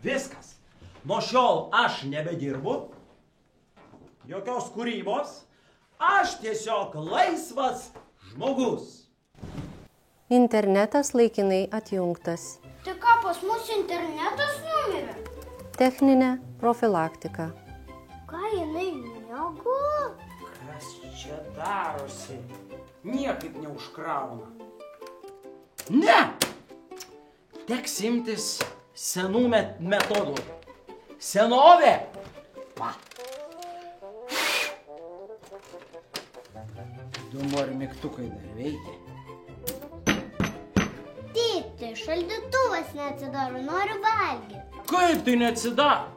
Viskas. Nuo šiol aš nebedirbu. Jokios kūrybos. Aš tiesiog laisvas žmogus. Internetas laikinai atjungtas. Tai ką, pas mus internetas numirė? Techninė profilaktika. Ką jinai miego? Kas čia darosi? Niekaip neužkrauna. Ne! Teks imtis senų metodų. Senovė! Va. Įdomu, ar mygtukai dar veikia. Tėti, šaldytuvas neatsidaro, noriu valgyti. Kaip tai neatsidaro?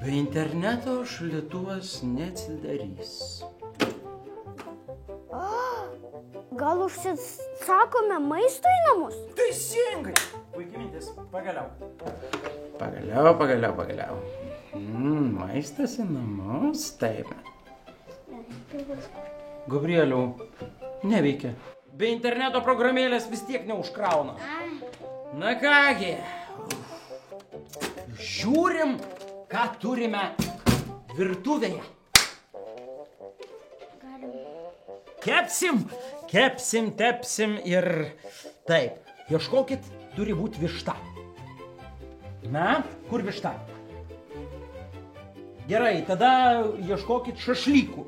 Be interneto šaldytuvas neatsidarys. Gal užsisakome maisto į namus? Teisingai! Puikiai mintis. Pagaliau. Pagaliau. Maistas į namus? Taip. Gabrieliau, neveikia. Be interneto programėlės vis tiek neužkrauna. Na kągi. Žiūrim, ką turime virtuvėje. Kepsim, tepsim ir taip. Ieškokit, turi būti višta. Na, kur višta? Gerai, tada ieškokit šašlykų.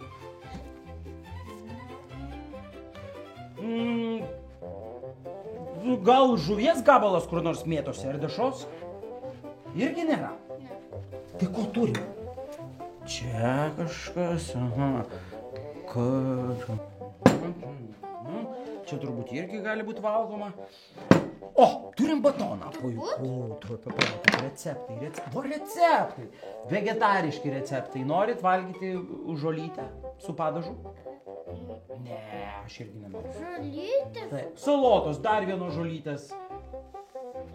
Gal žuvies gabalas kur nors mėtosi, ar dešos? Irgi nėra. Tai ko turim? Čia kažkas, aha. Čia turbūt irgi gali būti valgoma. O, turim batoną. Puiku, receptai. Vegetariški receptai. Norit valgyti žolytę su padažu? Ne, aš irgi nenoriu. Žolytės? Taip, salotos, dar vienos žolytės.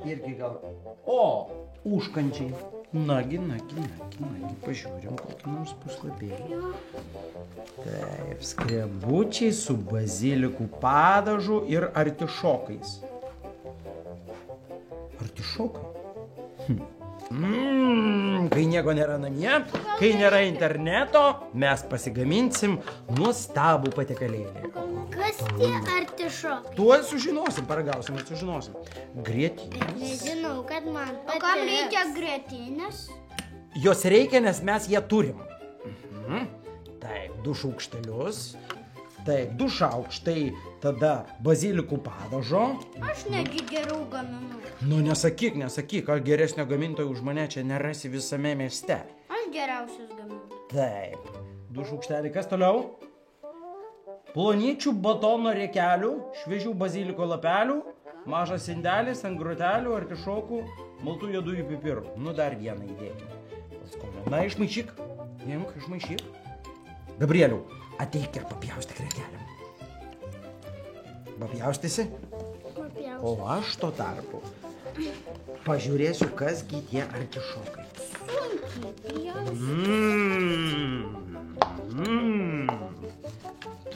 Irgi gal. O, užkandžiai. Nagi, pažiūrim kokį nors puslapėlį. Taip, skrebučiai su bazilikų padažu ir artišokais. Artišokai? Kai nieko nėra namie, kai nėra interneto, mes pasigaminsim nuostabų patiekalėlį. Kas tie artišokai? Tuoj sužinosim, paragausim ir sužinosim. Grietinės. Nežinau, kad man patiks. O kam reikia grietinės? Jos reikia, nes mes ją turim. Taip, 2 šaukštelius. Taip, 2 šaukštai, tada bazilikų padažo. Aš negi geriau gaminu. Nu, nesakyk, ar geresnio gamintojo už mane čia nerasi visame mieste. Aš geriausias gaminu. Taip, 2 šaukšteliai, kas toliau? Plonyčių batono riekelių, šviežių baziliko lapelių, mažas indelis ant grotelių, artišokų, maltų juodųjų pipirų. Nu, dar vieną įdėkime. Na, išmaišyk. Imk, išmaišyk. Gabrieliau, ateik ir papjaustyk riekelėm. Papjaustysi? Papjaustyk. O aš tuo tarpu pažiūrėsiu, kasgi tie artišokai. Sunkiai.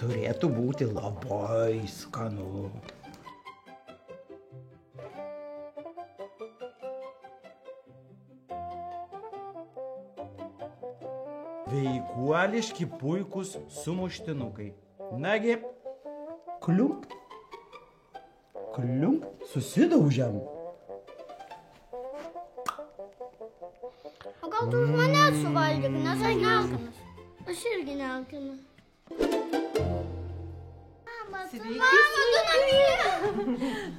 Turėtų būti labai skanu. Veikuoliški puikūs sumuštinukai. Nagi, kliump, susidaužiam. O gal tu už mane suvalgyk, nes aš nealkanas. Aš irgi nealkanas. Mama, tu namie.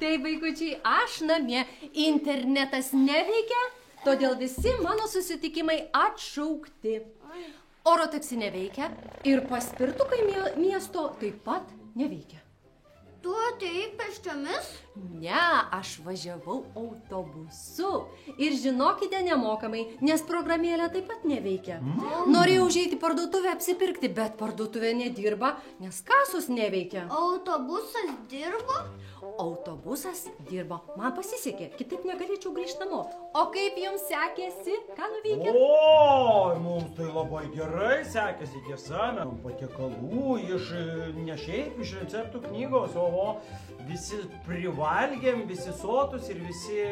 Tai, vaikučiai, aš namie. Internetas neveikia, todėl visi mano susitikimai atšaukti. Oro taksi neveikia ir paspirtukai miesto taip pat neveikia. Tu atėjai pėsčiomis? Ne, aš važiavau autobusu. Ir žinokite, nemokamai, nes programėlė taip pat neveikia. Norėjau užeiti į parduotuvę apsipirkti, bet parduotuvė nedirba, nes kasos neveikia. Autobusas dirbo? Autobusas dirbo. Man pasisekė, kitaip negalėčiau grįžti namo. O kaip jums sekėsi? Ką nuveikėt? O, mums tai labai gerai sekėsi, tiesa, mes patiekalų ne šiaip iš receptų knygos, o visi privalgėm, visi sotus ir visi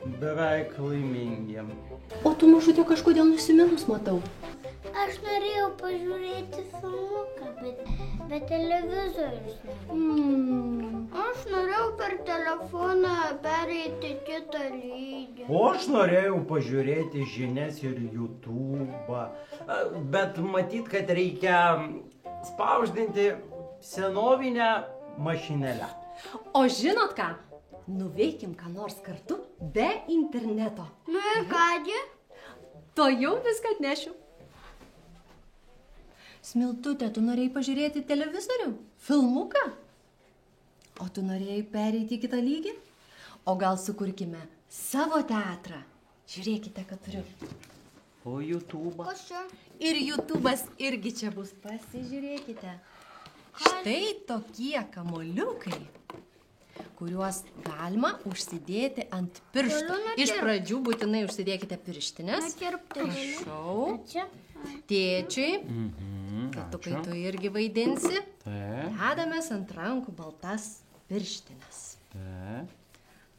beveik laimingi. O tu, mažutė, kažkodėl nusiminus matau. Aš norėjau pažiūrėti filmuką, bet televizorius ne. Aš norėjau per telefoną pereiti kitą lygį. O aš norėjau pažiūrėti žinias ir YouTube'ą, bet matyt, kad reikia spausdinti senovinę mašinėlę. O žinot ką? Nuveikim ką nors kartu be interneto. Nu ir kągi? To jau viską atnešiu. Smiltutė, tu norėjai pažiūrėti televizorių? Filmuką? O tu norėjai pereiti į kitą lygį? O gal sukurkime savo teatrą? Žiūrėkite, ką turiu. O YouTube'ą? Kas čia? Ir YouTube'as irgi čia bus. Pasižiūrėkite. Štai tokie kamuoliukai, kuriuos galima užsidėti ant pirštų. Iš pradžių būtinai užsidėkite pirštinės. Prašau. Tėčiui. Kad tu, kai tu irgi vaidinsi, dedamės ant rankų baltas pirštinės.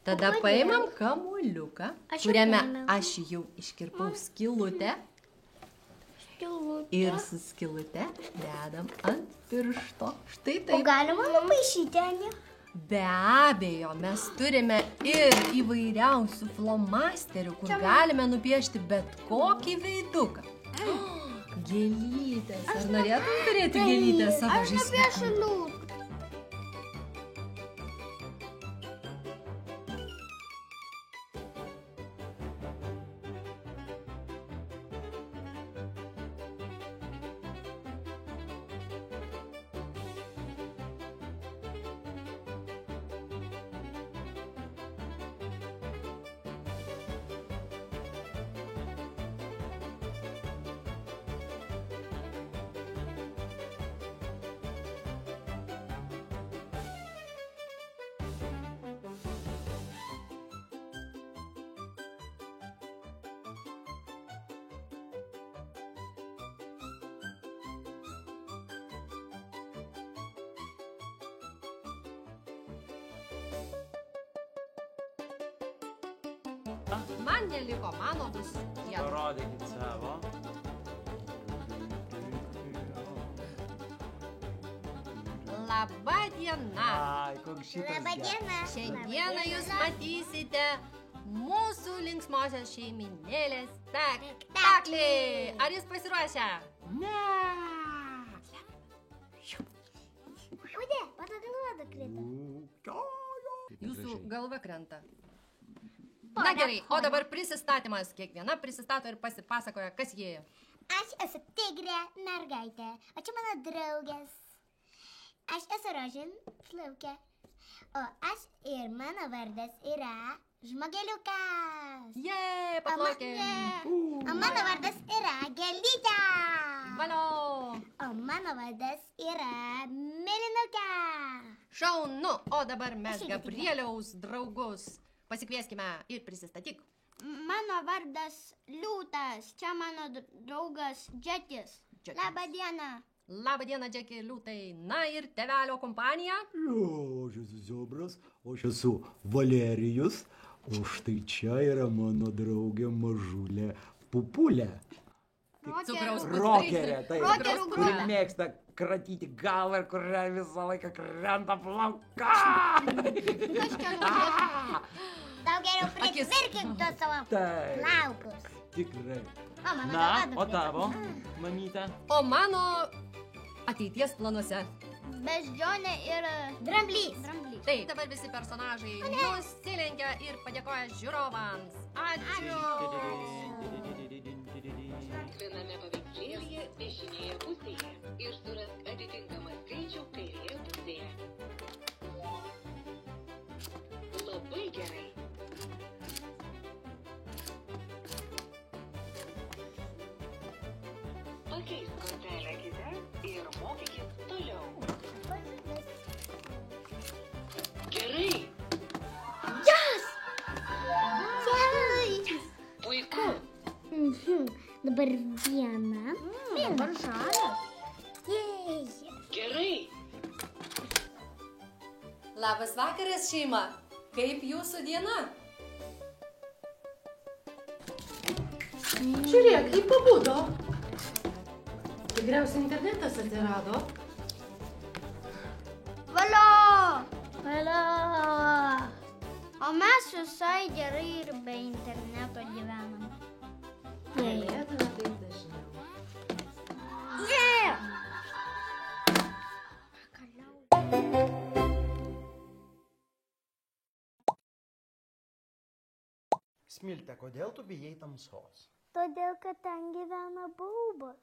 Tada paimam kamuoliuką, kuriame aš jau iškirpau skylutę. Ir su skylute dedam ant piršto. Štai O taip. galima nupaišyti, Anja? Be abejo, mes turime ir įvairiausių flomasterių, kur galime nupiešti bet kokį veiduką. Gėlytės. Ar norėtum turėti gėlytės savo Aš žaisle? nepiešiu liūtų. Man neliko, mano bus tiek. Parodykit savo. Labą dieną. Ai, koks šitas geras. Šiandieną jūs matysite mūsų linksmosios šeiminėlės spektaklį. Ar jūs pasiruošę? Ne. Kodė, mano galva krito. Jūsų galva krenta. Na gerai, o dabar prisistatymas. Kiekviena prisistato ir pasipasakoja, kas jie. Aš esu tigrė mergaitė, o čia mano draugės. Aš esu Rožin Plaukė, o aš ir mano vardas yra Žmogeliukas. Jei, paplaukė. O mano vardas yra Gėlytė. Valio. O mano vardas yra Mėlynukė. Šaunu, o dabar mes Gabrieliaus draugus pasikvieskime ir prisistatyk. Mano vardas Liūtas, čia mano draugas Džekis. Labą dieną. Labą dieną, Džeki, Liūtai. Na ir tėvelio kompanija. Jo, aš esu Ziobras, o aš esu Valerijus, o štai čia yra mano draugė mažulė Pupulė. Cukraus Rokerė, tai Rokerių kuri grupė. mėgsta kratyti galvą ir kurią visą laiką krenta plauka. Tau geriau Akis. prisvirkink tuos savo Taip, plaukus. tikrai. O, mano Na, galva o nukrito. tavo, mamytė? O mano ateities planuose. Beždžionė ir dramblys. Taip, dabar visi personažai nusilenkia ir padėkoja žiūrovams. Ačiū. Viename paveikslėlyje dešinėje pusėje ir surask atitinkamą skaičių kairėje pusėje. Labai gerai. Pakeisk kortelę kitą ir mokykis toliau. Gerai, puiku. Dabar viena. Dabar žalias. Gerai. Labas vakaras, šeima. Kaip jūsų diena? Žiūrėk, jį pabudo. Tikriausiai internetas atsirado. Valio! Valio! O mes visai gerai ir be interneto gyvenam. Galėtume taip dažniau. Smilte, kodėl tu bijai tamsos? Todėl, kad ten gyvena baubas.